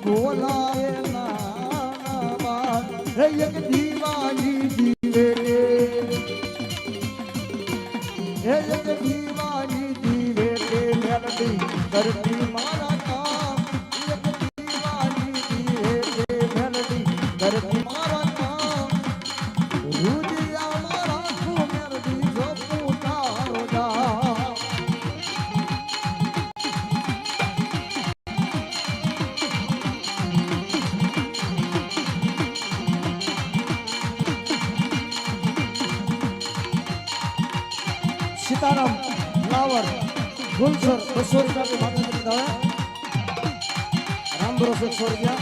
બોલાય ના બાપ એક દીવાની દીવે એક દીવાની દીવે મેલડી કરતી મારા કામ એક દીવાની દીવે મેલડી કરતી મારા કામ રૂદિયા મારા તું મેલડી જો તું તારો જા सीताराम फ्लावर गुलसर 200 रुपया के माध्यम से दावा राम भरोसे 100 रुपया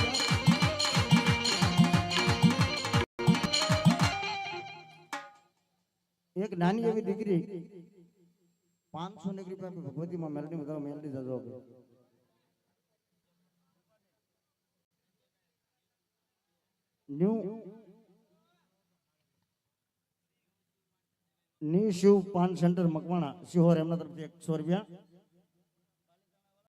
एक नानी एवं डिग्री 500 रुपया पे भगवती मां मेलडी में मेलडी जाजो न्यू नी शिव पान सेंटर मकवाणा सिहोर एमना तरफ 100 रुपया